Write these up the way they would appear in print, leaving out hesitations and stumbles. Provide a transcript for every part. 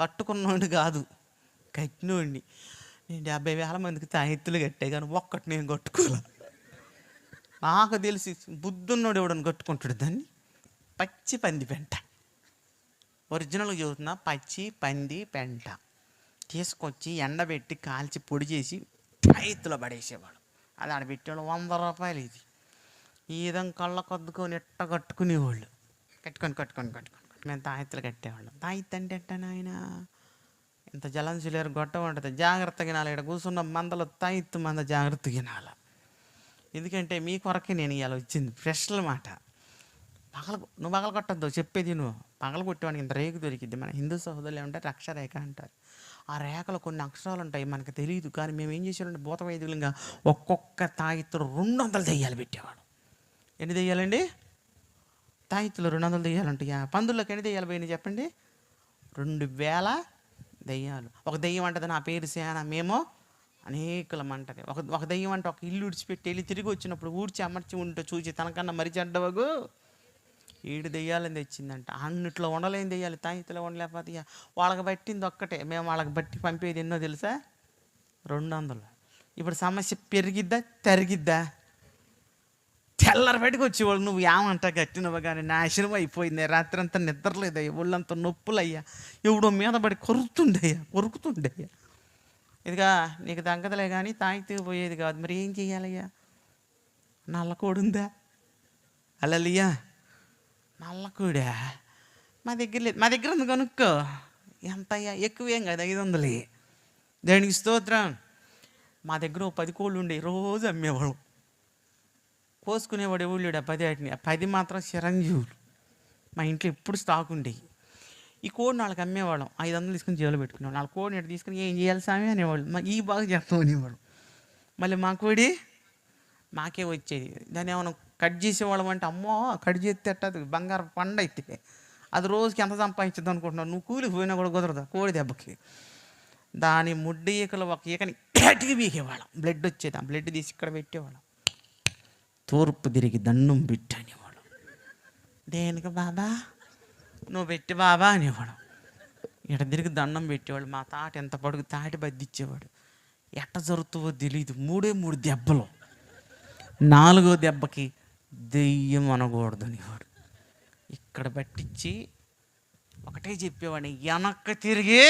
కట్టుకున్నోడిని కాదు, కట్టినోడిని. నేను 70,000 మందికి తాయెత్తులు కట్టే కానీ ఒక్కటి నేను కట్టుకోలే. నాకు తెలిసి బుద్ధున్నోడు ఎవడని కట్టుకుంటాడు దాన్ని? పచ్చి పంది పెంట, ఒరిజినల్గా చదువుతున్నా, పచ్చి పంది పెంట తీసుకొచ్చి ఎండబెట్టి కాల్చి పొడి చేసి తాయెత్తులో పడేసేవాడు. అది ఆడ పెట్టేవాళ్ళు 100 రూపాయలు. ఇది ఈ విధంగా కళ్ళ కొద్దుకొని ఎట్ట కట్టుకునేవాళ్ళు. కట్టుకొని మేము తాయెత్తులు కట్టేవాళ్ళం. తాయెత్తు అంటే ఎట్టా ఆయన ఇంత జలంసులేరు గొట్ట ఉంటుంది, జాగ్రత్తగా వినాలి. ఇక్కడ కూర్చున్న మందలో తాయెత్తు మంద జాగ్రత్తగా వినాలి. ఎందుకంటే మీ కొరకే నేను ఇవాళ వచ్చింది. ఫ్రెష్ల మాట. నువ్వు పగల కొట్టద్దు, చెప్పేది నువ్వు. పగల కొట్టేవాడికి ఇంత రేకు దొరికిద్ది. మన హిందూ సహోదరులు ఏమంటారు, అక్షరేఖ అంటారు. ఆ రేఖలో కొన్ని అక్షరాలు ఉంటాయి, మనకు తెలియదు. కానీ మేము ఏం చేసామంటే భూత వైద్యులంగా ఒక్కొక్క తాయెత్తులు 200 దెయ్యాలు పెట్టేవాడు. ఎన్ని దెయ్యాలండి? తాయెత్తులు 200 దెయ్యాలు ఉంటాయి. పందుల్లోకి ఎన్ని దెయ్యాలు పోయినాయి చెప్పండి? 2000 దెయ్యాలు. ఒక దెయ్యం అంటది నా పేరు సేన, మేము అనేకులం అంటది. ఒక దెయ్యం అంటే ఒక ఇల్లు విడిచిపెట్టి వెళ్ళి తిరిగి వచ్చినప్పుడు ఊడ్చి అమర్చి ఉంటే చూసి తనకన్నా మరి చెడ్డవగు 7 దెయ్యాలని తెచ్చిందంట. అన్నిట్లో ఉండలేని దెయ్యాలు, తాయితలో ఉండలేకపోతే వాళ్ళకి పట్టింది ఒక్కటే. మేము వాళ్ళకి బట్టి పంపేది ఎన్నో తెలుసా? 200. ఇప్పుడు సమస్య పెరిగిద్దా తరిగిద్దా? తెల్లరి బయటకు వచ్చేవాళ్ళు నువ్వు ఏమంటా కట్టినవు కానీ నాశనం అయిపోయింది. రాత్రి అంతా నిద్రలేదయ్యా, ఒళ్ళంతా నొప్పులయ్యా, ఎవడో మీద పడి కొరుకుతుండయ్యా. ఇదిగా నీకు తగ్గదులే కానీ తాగితే పోయేది కాదు. మరి ఏం చెయ్యాలయ్యా? నల్లకోడుందా? అలలియా నల్లకోడా మా దగ్గర లేదు. మా దగ్గర ఉంది, కొనుక్కో. ఎంత అయ్యా? ఎక్కువేం కాదు, 500. దేనికి స్తోత్రం. మా దగ్గర 10 కోళ్ళు ఉండే, రోజు అమ్మేవాళ్ళం. కోసుకునేవాడు ఎవడు లేడు. 10 వాటిని, 10 మాత్రం చిరంజీవులు. మా ఇంట్లో ఎప్పుడు స్టాక్ ఉండేవి. ఈ కోడిని వాళ్ళకి అమ్మేవాళ్ళం. 500 తీసుకుని జేబులో పెట్టుకునేవాళ్ళం. వాళ్ళ కోడిని ఎటు తీసుకుని ఏం చేయాలి స్వామి అనేవాళ్ళు. ఈ బాగా చేస్తాం అనేవాళ్ళు. మళ్ళీ మా కోడి మాకే వచ్చేది. దాన్ని ఏమైనా కట్ చేసేవాళ్ళం అంటే, అమ్మో కట్ చేస్తే అట్టది బంగారం పండు అయితే అది రోజుకి ఎంత సంపాదించద్దు అనుకుంటున్నావు? నువ్వు కూలికి పోయినా కూడా కుదరదు కోడి దెబ్బకి. దాని ముడ్డి ఈకలు ఒక ఈకని గట్టిగా బీకేవాళ్ళం. బ్లడ్ వచ్చేది. ఆ బ్లడ్ తీసి ఇక్కడ పెట్టేవాళ్ళం. తూర్పు తిరిగి దండం పెట్టి అనేవాడు. దేనికి బాబా? నువ్వు పెట్టి బాబా అనేవాడు. ఇట తిరిగి దండం పెట్టేవాడు. మా తాట ఎంత పడుగు తాటి బద్దిచ్చేవాడు. ఎట్ట జరుగుతుందో తెలియదు. 3 దెబ్బలు. 4వ దెబ్బకి దెయ్యం అనకూడదు అనేవాడు. ఇక్కడ పట్టించి ఒకటే చెప్పేవాడిని, వెనక్కి తిరిగి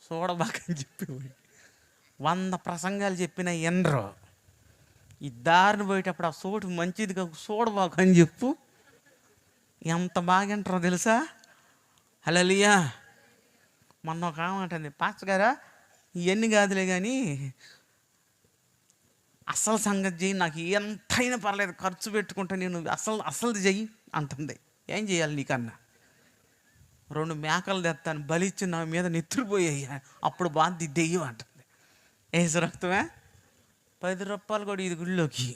చూడబాకని చెప్పేవాడు. 100 ప్రసంగాలు చెప్పిన ఎండ్రో. ఈ దారిని పోయేటప్పుడు ఆ చోటు మంచిది కాదు, చూడబాకు అని చెప్పు. ఎంత బాగా వింటారో తెలుసా? హల్లెలూయా. మొన్న ఒక ఆమంటుంది, పాస్టర్ గారా ఇవన్నీ కాదులే కానీ అసలు సంగతి చెయ్యి, నాకు ఎంతైనా పర్లేదు ఖర్చు పెట్టుకుంటా, నేను అసలు చెయ్యి అంటుంది. ఏం చేయాలి నీకన్నా? 2 మేకలు తెస్తాను, బలిచ్చి నా మీద నెత్తురుపోయాయి, అప్పుడు బాధ దెయ్యం అంటుంది. ఏసు రక్తమే 10 రూపాయలు కూడా ఇది గుళ్ళోకి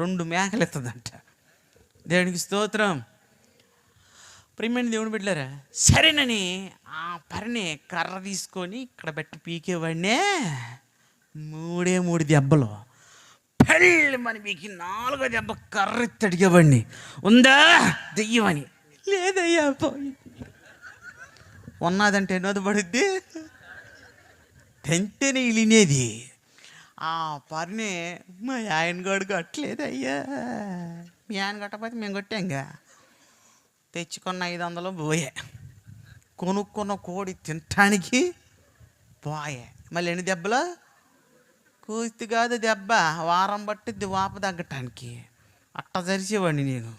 2 మేకలు ఎత్తదంట. దేవునికి స్తోత్రం. ప్రియమైన దేవుని బిడ్డలారా, సరేనని ఆ పరిని కర్ర తీసుకొని ఇక్కడ పెట్టి పీకేవాడినే. 3 దెబ్బలు. పెళ్ళి మన మీకు 4వ దెబ్బ కర్ర ఎత్తి అడిగేవాడిని, ఉందా దెయ్యం అని. లేదయ్యా పోయి. ఉన్నదంటే ఎన్నోది పడుద్ది, తెంటేనే ఇలినేది. ఆ పరిని మా ఆయన గడు కట్టలేదయ్యా. మీ ఆయన కట్టకపోతే మేము కొట్టాంగా. తెచ్చుకున్న 500 పోయే, కొనుక్కున్న కోడి తినటానికి పోయే. మళ్ళీ ఎన్ని దెబ్బలు? కూస్తి కాదు దెబ్బ, వారం పట్టిద్ది వాపు తగ్గటానికి. అట్ట జరిచేవాడిని నేను.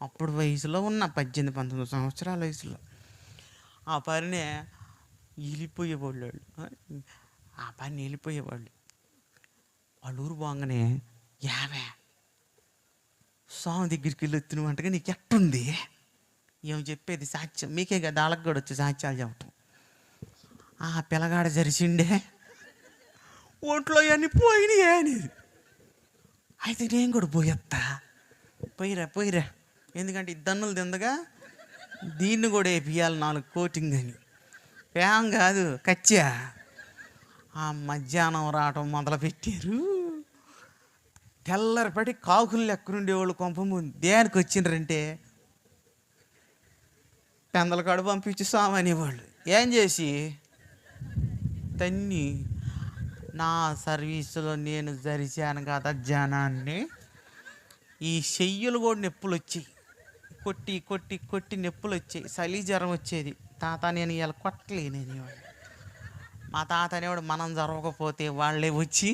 అప్పుడు వయసులో ఉన్న 18-19 సంవత్సరాల వయసులో. ఆ పనినే వెళ్ళిపోయేవాళ్ళు. ఆ పని వెళ్ళిపోయేవాళ్ళు. వాళ్ళ ఊరు పోగానే, యావే స్వామి దగ్గరికి వెళ్ళి వచ్చినవంటగా నీకు ఎట్టుంది? ఏం చెప్పేది సాక్ష్యం మీకే కదా, వాళ్ళకి కూడా వచ్చి సాక్ష్యాలు చెప్పటం. ఆ పిల్లగాడ జరిసిండే ఒంట్లో అన్నీ పోయినాయి అనేది. అయితే నేను కూడా పోయేస్తా. పోయిరా. ఎందుకంటే 2 దన్నులు తిందగా దీన్ని కూడా వేపియాలి 4 కోటింగ్ అని. పేం కాదు కచ్చా. ఆ మధ్యాహ్నం రావటం మొదలుపెట్టారు. తెల్లరిపడి కాకులు ఎక్కడుండేవాళ్ళు కొంపముందు దేనికి వచ్చిండ్రంటే పెందల కాడు పంపించి స్వామి అనేవాళ్ళు. ఏం చేసి తన్ని నా సర్వీసులో నేను జరిచాను కదా జనాన్ని. ఈ చెయ్యులు కూడా నొప్పులు వచ్చాయి, కొట్టి కొట్టి కొట్టి నొప్పులు వచ్చాయి, చలి జ్వరం వచ్చేది. తాత నేను ఇలా కొట్టలేనేవాడు. మా తాత అనేవాడు మనం జరగకపోతే వాళ్ళే వచ్చి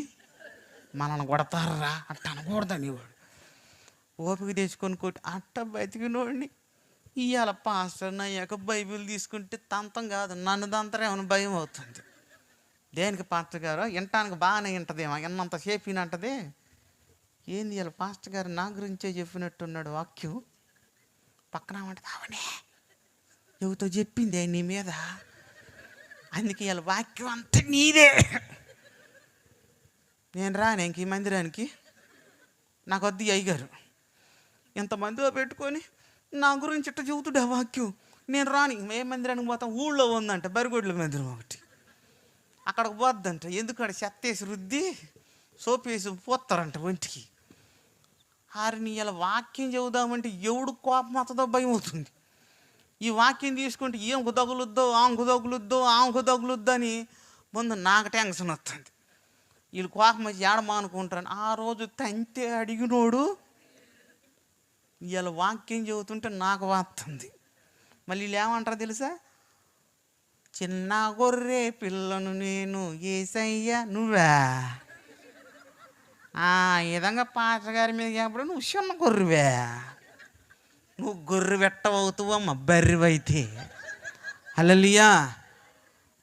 మనల్ని కొడతారా అట్ట అనకూడదనేవాడు. ఓపిక తెచ్చుకొని కొట్టి అట్ట బతికినోడిని. ఇవాళ పాస్టర్ అయ్యాక బైబిల్ తీసుకుంటే తంతం కాదు, నన్ను దంతరేమో భయం అవుతుంది. దేనికి పాస్టర్ గారు వినటానికి బాగానే వింటదేమో, విన్నంతసేపు వినంటదే. ఏంది ఇలా పాస్టర్ గారు నా గురించే చెప్పినట్టున్నాడు వాక్యం. పక్కన ఉంటుంది అవనే ఎవరితో చెప్పిందే నీ మీద, అందుకే ఇలా వాక్యం అంతా నీదే. నేను రాను ఇంక ఈ మందిరానికి, నాకు వద్దు అయ్యగారు. ఇంతమందిలో పెట్టుకొని నా గురించి ఇట్ట చెబుతుడు ఆ వాక్యం. నేను రాని. ఏ మందిరానికి పోతాం, ఊళ్ళో ఉందంట బరిగొడ్ల మందిరం ఒకటి, అక్కడికి పోద్దంట. ఎందుకంటే చెత్తేసి రుద్ది సోపేసి పోతారంట ఒంటికి. హారిని ఇలా వాక్యం చెబుదామంటే ఎవడు కోపం వస్తుందో భయం అవుతుంది. ఈ వాక్యం తీసుకుంటే ఏం తగులుద్దో, ఆమెకు తగులుద్దో, ఆమెకు తగులుద్దో అని ముందు నాకు టెన్షన్ వస్తుంది. వీళ్ళు కోపం వచ్చి ఏడమానుకుంటారని. ఆ రోజు తంతే అడిగినోడు ఇలా వాక్యం చెబుతుంటే నాకు వస్తుంది. మళ్ళీ వీళ్ళు ఏమంటారు తెలుసా, చిన్న గొర్రె పిల్లను నేను యేసయ్య నువ్వా. ఈ విధంగా పాటగారి మీద చెప్పడం నువ్వు చిన్న గొర్రెవే, నువ్వు గొర్రె వెట్టవవుతావమ్మ బర్రెవైతే. హల్లెలూయా.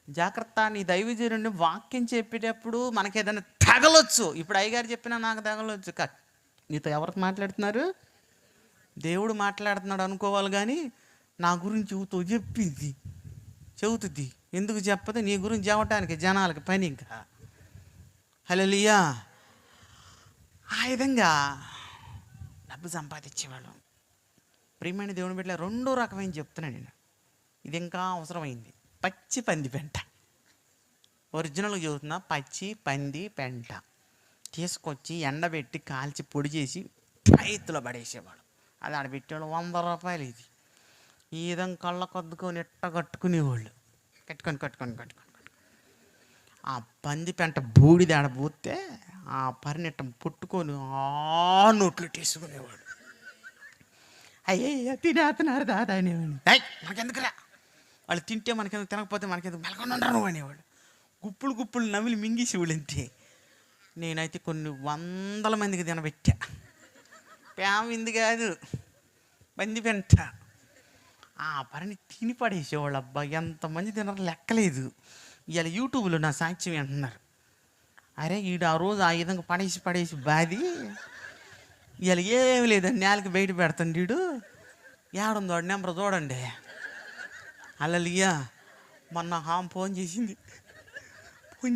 జాగ్రత్త. నీ దైవజనుడిని వాక్యం చెప్పేటప్పుడు మనకి ఏదైనా తగలొచ్చు. ఇప్పుడు అయ్యగారు చెప్పినా నాకు తగలొచ్చు. నీతో ఎవరికి మాట్లాడుతున్నారు, దేవుడు మాట్లాడుతున్నాడు అనుకోవాలి. కానీ నా గురించి చెబుతుంది. ఎందుకు చెప్పదు, నీ గురించి చెప్పటానికి జనాలకి పని. ఇంకా హల్లెలూయా. ఆ విధంగా డబ్బు సంపాదించేవాళ్ళు. ప్రియమైన దేవుని బిడ్డల, రెండో రకమైన చెప్తున్నాను నేను, ఇది ఇంకా అవసరమైంది. పచ్చి పంది పెంట. ఒరిజినల్గా చెబుతున్నా, పచ్చి పంది పెంట తీసుకొచ్చి ఎండబెట్టి కాల్చి పొడి చేసి రైతులో పడేసేవాడు. అది ఆడబెట్టేవాళ్ళు 100 రూపాయలు. ఇది ఈ విధంగా కళ్ళ కొద్దుకొని ఎట్ట కట్టుకునేవాళ్ళు. కట్టుకొని ఆ పంది పెంట బూడిద ఆడబోతే ఆ పరినెట్ట పుట్టుకొని ఆ నోట్లు తీసుకునేవాడు. అయ్యయ్య తినేస్తున్నారు దాదా అనేవాడు. మనకెందుకురా, వాళ్ళు తింటే మనకెందుకు, తినకపోతే మనకెందుకు, మెలకొని ఉండరు అనేవాడు. గుప్పులు నవ్వులు మింగేసేవాళ్ళు అంతే. నేనైతే కొన్ని 100 మందికి తినబెట్టా. ప్యామింది కాదు, పంది పెంట. ఆ పని తిని పడేసేవాళ్ళు. అబ్బా ఎంతమంది తినరు లెక్కలేదు. ఇవాళ యూట్యూబ్లో నా సాక్ష్యం అంటున్నారు, అరే ఈడు ఆ రోజు ఆ విధంగా పడేసి బాది ఇవాళ ఏమి లేదని నేలకి బయట పెడతాడు. వీడు ఏడుందో వాడు నెంబర్ చూడండి. హల్లెలూయా. మొన్న హామ్ ఫోన్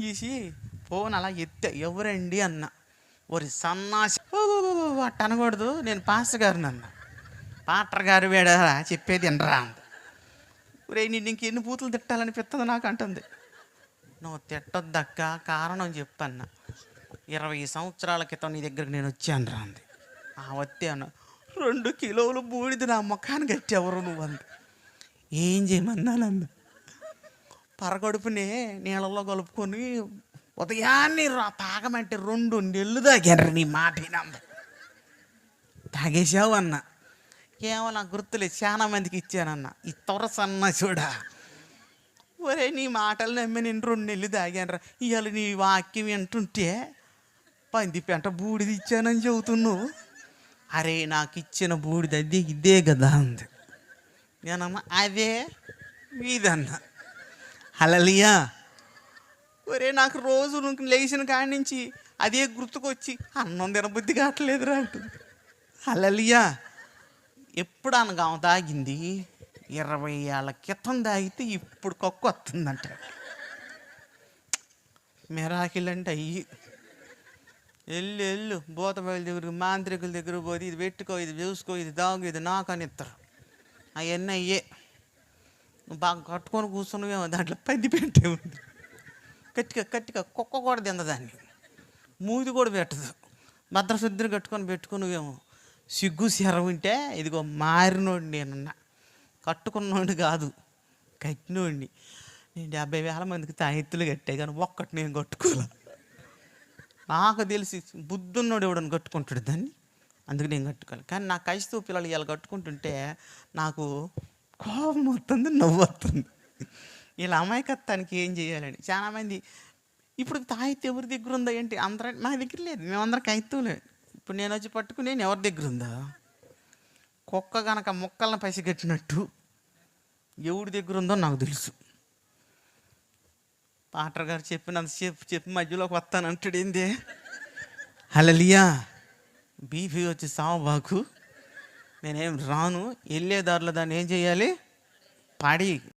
చేసి ఫోన్ అలా ఎత్తా, ఎవరండి అన్న. ఒరి సన్నాసి అట్ట అనకూడదు, నేను పాస్టర్ గారిని అన్న. పాస్టర్ గారు వేడా చెప్పేది వినరా అంది. రే నేను ఇంకెన్ని బూతులు తిట్టాలనిపిస్తుంది నాకు అంటుంది. నువ్వు తిట్టొద్దక్క, కారణం చెప్పన్న. 20 సంవత్సరాల క్రితం నీ దగ్గరికి నేను వచ్చాను రా అంది. వస్తే అన్న, 2 కిలోలు బూడిద నా ముఖాన్ని కట్టేవరు నువ్వు అంది. ఏం చేయమన్నానన్న, పరగడుపునే నీళ్ళలో కలుపుకొని ఉదయాన్నే తాగమంటే 2 నెలలు తాగారు. నీ మాట వినంద తాగేసావు అన్న. ఏమో నాకు గుర్తులేదు, చాలా మందికి ఇచ్చానన్న. ఈ తొరసన్న చూడా, ఒరే నీ మాటలు నమ్మి నేను 2 నెలలు తాగానరా. ఇవాళ నీ వాక్యం వింటుంటే పంది పెంట బూడిది ఇచ్చానని చెబుతున్నావు. అరే నాకు ఇచ్చిన బూడిద అదే ఇదే కదా అంది. నేనమ్మా అదే మీదన్న. హల్లెలూయా. ఒరే నాకు రోజు లేచిన కాడి నుంచి అదే గుర్తుకొచ్చి అన్నం తినబుద్ధి కావట్లేదురా అంటుంది. హల్లెలూయా. ఎప్పుడు అనగా తాగింది 20 ఏళ్ళ క్రితం తాగితే ఇప్పుడు కక్కు వస్తుందంట. మిరాకిల్ అంటే అయ్యి. వెళ్ళు బోతబయల దగ్గర మాంత్రికుల దగ్గర పోతే ఇది పెట్టుకో, ఇది చూసుకో, ఇది దాగు, ఇది నాకు అని ఇస్తారు. అవన్నీ అయ్యే. నువ్వు బాగా కట్టుకొని కూర్చున్నావేమో, దాంట్లో పంది పెట్టే ఉంది. గట్టిగా కుక్క కూడా తిందదాన్ని, మూది కూడా పెట్టదు. భద్రశుద్ధిని పెట్టుకున్నావేమో. సిగ్గు శరం ఉంటే ఇదిగో మారినోడు నేనున్నా, కట్టుకున్నోడిని కాదు, కట్టినోడిని. నేను 70,000 మందికి తాయెత్తులు కట్టే కానీ ఒక్కటి నేను కట్టుకోలే. నాకు తెలిసి బుద్ధున్నోడు ఎవడని కట్టుకుంటాడు దాన్ని, అందుకు నేను కట్టుకోవాలి. కానీ నా క్రైస్తవ పిల్లలు ఇలా కట్టుకుంటుంటే నాకు కోపం వస్తుంది, నవ్వు వస్తుంది. వీళ్ళ అమాయకత్వానికి ఏం చేయాలని. చాలామంది ఇప్పుడు తాయెత్తు ఎవరి దగ్గర ఉందా ఏంటి, అందరూ మా దగ్గర లేదు, మేమందరం కైత్తులే. ఇప్పుడు నేను వచ్చి పట్టుకుని నేను ఎవరి దగ్గర ఉందా, కుక్క కనుక ముక్కలను పసిగట్టినట్టు ఎవరి దగ్గర ఉందో నాకు తెలుసు. పాటర్ గారు చెప్పినంత చెప్పి మధ్యలోకి వస్తానంటాడు, ఏంది హల్లెలూయా, బీపీ వచ్చి సావబాకు, నేనేం రాను, వెళ్ళే దారిలో దాన్ని ఏం చేయాలి, పడి